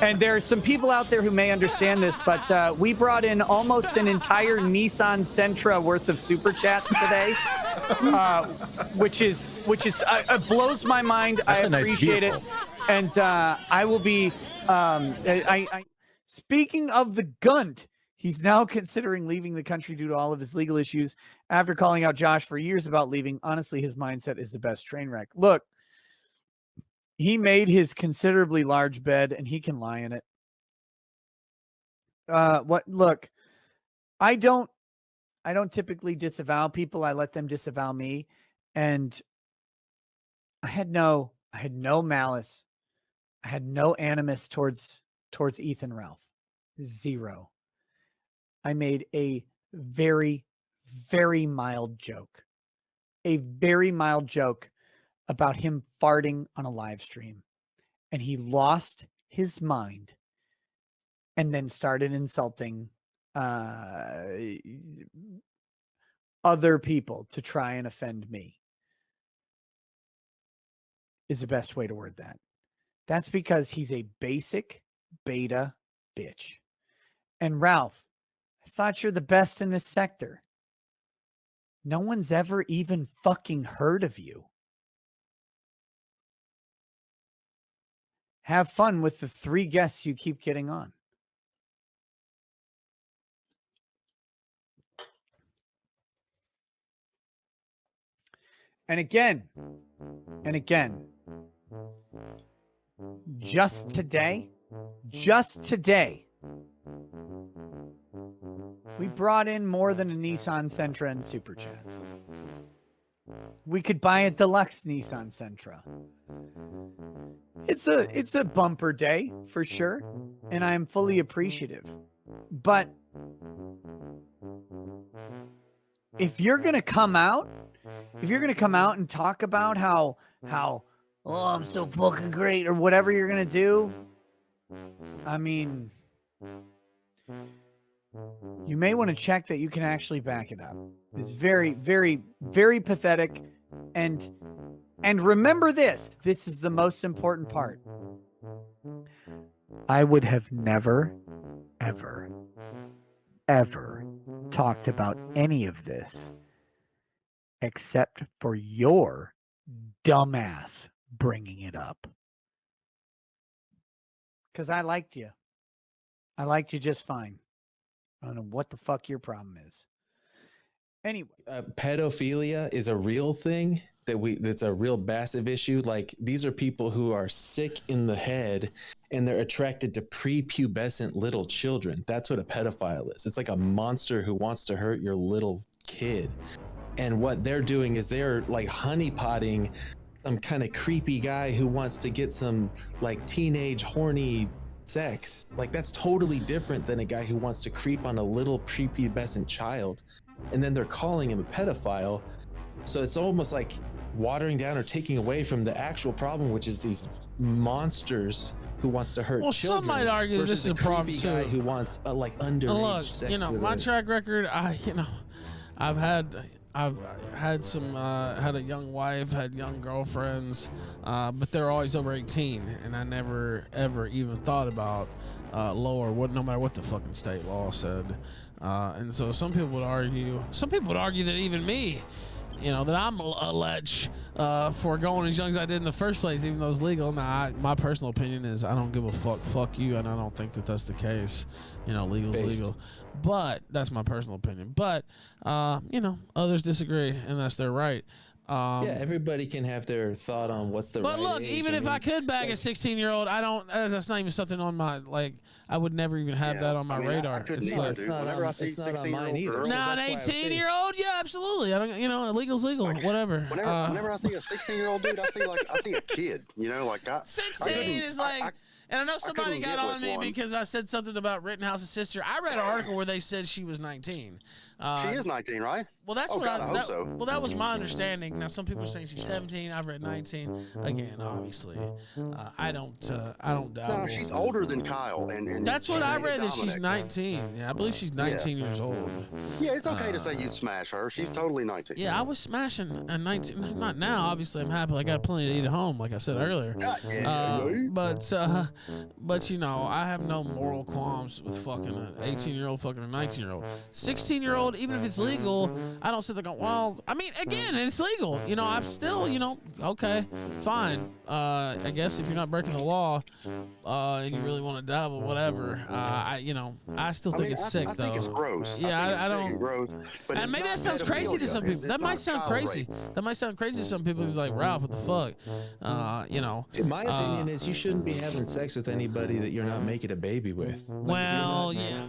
And there are some people out there who may understand this, but we brought in almost an entire Nissan Sentra worth of super chats today, which is blows my mind. That's I appreciate it, and I will be. Speaking of the Gunt, he's now considering leaving the country due to all of his legal issues. After calling out Josh for years about leaving, honestly, his mindset is the best train wreck. Look. He made his considerably large bed, and he can lie in it. Look, I don't typically disavow people. I let them disavow me, and I had no malice. I had no animus towards Ethan Ralph. Zero. I made a very, very mild joke. A very mild joke about him farting on a live stream, and he lost his mind and then started insulting other people to try and offend me is the best way to word that. That's because he's a basic beta bitch. And Ralph, I thought you're the best in this sector. No one's ever even fucking heard of you. Have fun with the 3 guests you keep getting on. And again, just today, we brought in more than a Nissan Sentra and Super Chats. We could buy a deluxe Nissan Sentra. It's a bumper day for sure, and I am fully appreciative. But if you're gonna come out and talk about how oh, I'm so fucking great or whatever you're gonna do, I mean, you may want to check that you can actually back it up. It's very, very, very pathetic. And remember this is the most important part. I would have never, ever, ever talked about any of this except for your dumbass bringing it up. Because I liked you. I liked you just fine. I don't know what the fuck your problem is. Anyway, pedophilia is a real thing that's a real massive issue. Like, these are people who are sick in the head and they're attracted to prepubescent little children. That's what a pedophile is. It's like a monster who wants to hurt your little kid. And what they're doing is they're like honeypotting some kind of creepy guy who wants to get some like teenage horny sex. Like, that's totally different than a guy who wants to creep on a little prepubescent child. And then they're calling him a pedophile. So it's almost like watering down or taking away from the actual problem, which is these monsters who wants to hurt children. Some might argue this is a problem too. Guy who wants like underage sex. You know, my track record, I've had some had a young wife, had young girlfriends, but they're always over 18, and I never ever even thought about lower, no matter what the fucking state law said. And so some people would argue that even me, that I'm a lech for going as young as I did in the first place, even though it's legal. Nah, my personal opinion is I don't give a fuck you, and I don't think that that's the case. Legal's legal. But that's my personal opinion. But, others disagree, and that's their right. Yeah, everybody can have their thought on what's the right age. But look, even if I could bag a 16-year-old, I don't. That's not even something on my I would never even have that on my radar. It's not on mine either. Nah, an 18-year-old, yeah, absolutely. I don't. Legal's legal. Whatever. Whenever I see a 16-year-old dude, I see a kid. 16 is like. And I know somebody got on me because I said something about Rittenhouse's sister. I read an article where they said she was 19. She is 19, right? Well, that's Oh, what God, I hope so. Well, that was my understanding. Now, some people are saying she's 17. I've read 19. Again, obviously, I don't No, dabble. she's older than Kyle, and That's she what I dated read. That she's Dominic. 19. Yeah, I believe she's 19 years old. Yeah, it's okay to say you'd smash her. She's totally 19. Yeah, I was smashing a 19. Not now, obviously. I'm happy. I got plenty to eat at home, like I said earlier. But you know, I have no moral qualms with fucking an 18-year-old, fucking a 19-year-old, 16-year-old. Even if it's legal, I don't sit there going, well, I mean, again, it's legal. You know, I'm still, you know, okay, fine. I guess if you're not breaking the law, and you really want to dabble, whatever. I still think it's sick, I though. think it's gross. Yeah, I I think it's sick don't. and gross. But And it's maybe not that sounds crazy to pedophilia. some people. It's That might not sound child crazy. rape. That might sound crazy to some people. It's like, Ralph, what the fuck? You know. Dude, my opinion is you shouldn't be having sex with anybody that you're not making a baby with. Like, Well, yeah.